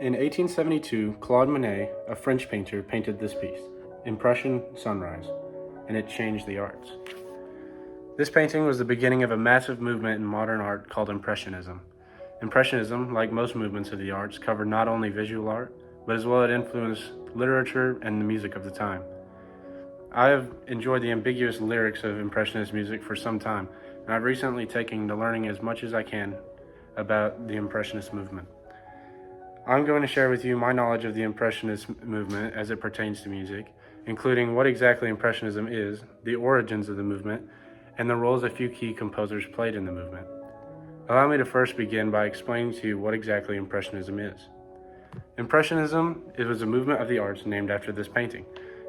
In 1872, Claude Monet, a French painter, painted this piece, Impression Sunrise, and it changed the arts. This painting was the beginning of a massive movement in modern art called Impressionism. Impressionism, like most movements of the arts, covered not only visual art, but as well it influenced literature and the music of the time. I have enjoyed the ambiguous lyrics of Impressionist music for some time, and I've recently taken to learning as much as I can about the Impressionist movement. I'm going to share with you my knowledge of the Impressionist movement as it pertains to music, including what exactly Impressionism is, the origins of the movement, and the roles a few key composers played in the movement. Allow me to first begin by explaining to you what exactly Impressionism is. Impressionism was a movement of the arts named after this painting,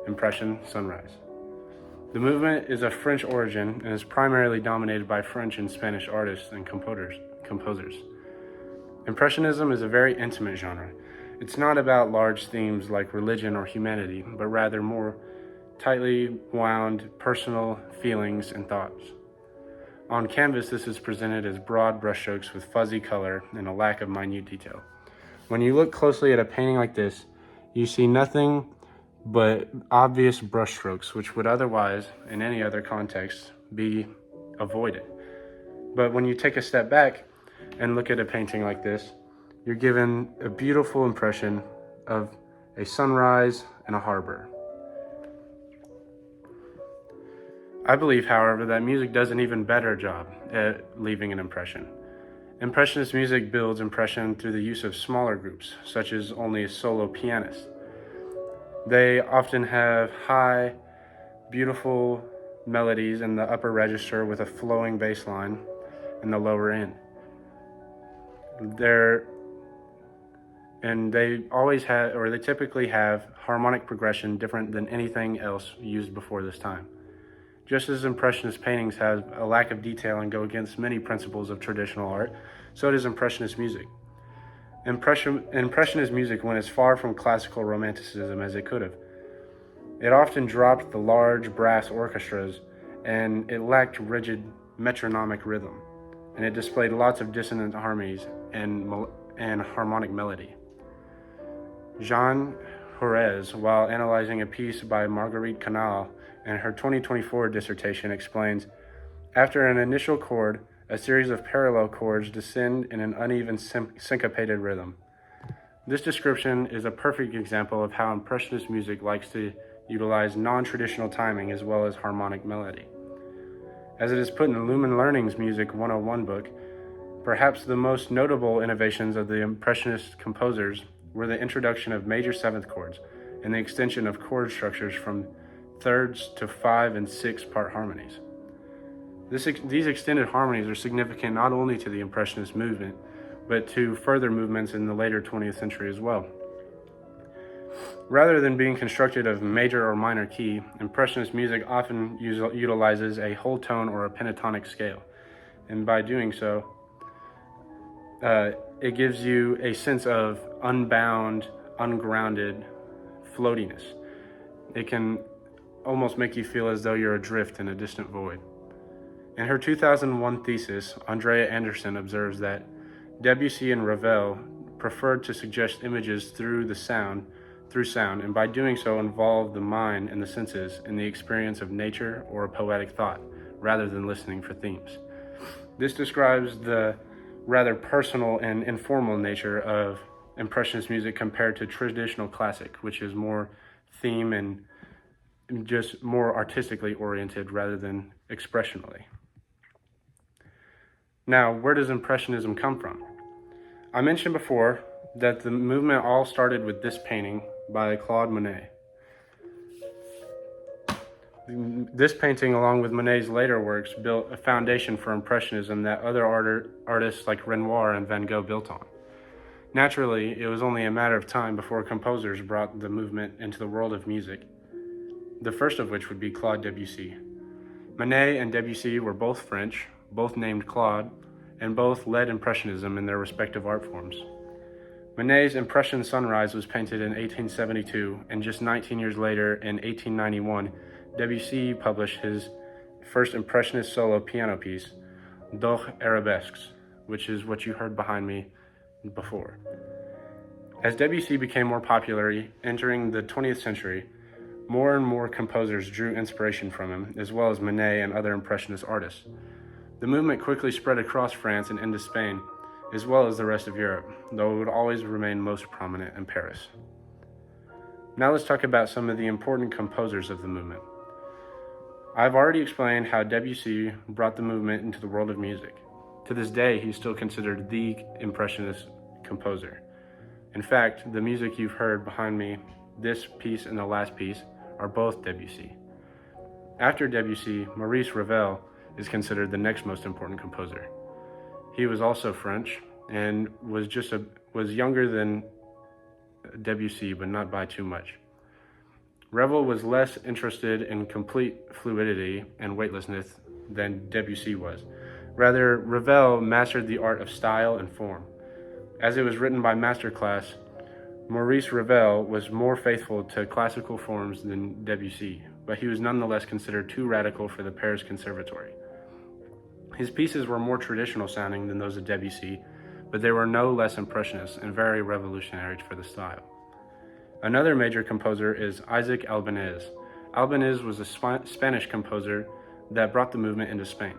Impression Sunrise. The movement is of French origin and is primarily dominated by French and Spanish artists and composers. Impressionism is a very intimate genre. It's not about large themes like religion or humanity, but rather more tightly wound personal feelings and thoughts. On canvas, this is presented as broad brushstrokes with fuzzy color and a lack of minute detail. When you look closely at a painting like this, you see nothing but obvious brushstrokes, which would otherwise, in any other context, be avoided. But when you take a step back and look at a painting like this, you're given a beautiful impression of a sunrise and a harbor. I believe, however, that music does an even better job at leaving an impression. Impressionist music builds impression through the use of smaller groups, such as only a solo pianist. They often have high, beautiful melodies in the upper register with a flowing bass line in the lower end. They typically have harmonic progression different than anything else used before this time. Just as Impressionist paintings have a lack of detail and go against many principles of traditional art, so does Impressionist music. Impressionist music went as far from classical romanticism as it could have. It often dropped the large brass orchestras, and it lacked rigid metronomic rhythm, and it displayed lots of dissonant harmonies and harmonic melody. Jean Jaurès, while analyzing a piece by Marguerite Canal in her 2024 dissertation, explains, after an initial chord, a series of parallel chords descend in an uneven syncopated rhythm. This description is a perfect example of how Impressionist music likes to utilize non-traditional timing as well as harmonic melody. As it is put in Lumen Learning's Music 101 book, perhaps the most notable innovations of the Impressionist composers were the introduction of major seventh chords and the extension of chord structures from thirds to 5 and 6 part harmonies. These extended harmonies are significant not only to the Impressionist movement, but to further movements in the later 20th century as well. Rather than being constructed of major or minor key, Impressionist music often utilizes a whole tone or a pentatonic scale, and by doing so, it gives you a sense of unbound, ungrounded floatiness. It can almost make you feel as though you're adrift in a distant void. In her 2001 thesis, Andrea Anderson observes that Debussy and Ravel preferred to suggest images through sound, and by doing so involved the mind and the senses in the experience of nature or a poetic thought, rather than listening for themes. This describes the rather personal and informal nature of Impressionist music compared to traditional classic, which is more theme and just more artistically oriented rather than expressionally. Now, where does Impressionism come from? I mentioned before that the movement all started with this painting by Claude Monet. This painting, along with Monet's later works, built a foundation for Impressionism that other artists like Renoir and Van Gogh built on. Naturally, it was only a matter of time before composers brought the movement into the world of music, the first of which would be Claude Debussy. Monet and Debussy were both French, both named Claude, and both led Impressionism in their respective art forms. Monet's Impression Sunrise was painted in 1872, and just 19 years later, in 1891, Debussy published his first Impressionist solo piano piece, Deux Arabesques, which is what you heard behind me before. As Debussy became more popular entering the 20th century, more and more composers drew inspiration from him, as well as Manet and other Impressionist artists. The movement quickly spread across France and into Spain, as well as the rest of Europe, though it would always remain most prominent in Paris. Now let's talk about some of the important composers of the movement. I've already explained how Debussy brought the movement into the world of music. To this day, he's still considered the Impressionist composer. In fact, the music you've heard behind me, this piece and the last piece, are both Debussy. After Debussy, Maurice Ravel is considered the next most important composer. He was also French and was younger than Debussy, but not by too much. Ravel was less interested in complete fluidity and weightlessness than Debussy was. Rather, Ravel mastered the art of style and form. As it was written by Masterclass, Maurice Ravel was more faithful to classical forms than Debussy, but he was nonetheless considered too radical for the Paris Conservatory. His pieces were more traditional sounding than those of Debussy, but they were no less impressionist and very revolutionary for the style. Another major composer is Isaac Albéniz. Albéniz was a Spanish composer that brought the movement into Spain.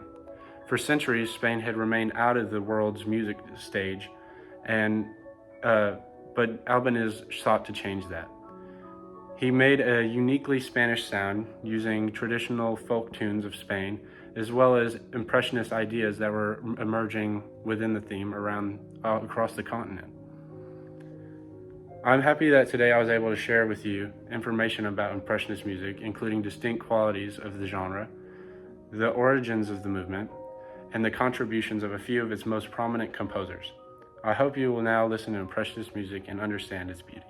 For centuries, Spain had remained out of the world's music stage, but Albéniz sought to change that. He made a uniquely Spanish sound using traditional folk tunes of Spain, as well as impressionist ideas that were emerging within the theme across the continent. I'm happy that today I was able to share with you information about Impressionist music, including distinct qualities of the genre, the origins of the movement, and the contributions of a few of its most prominent composers. I hope you will now listen to Impressionist music and understand its beauty.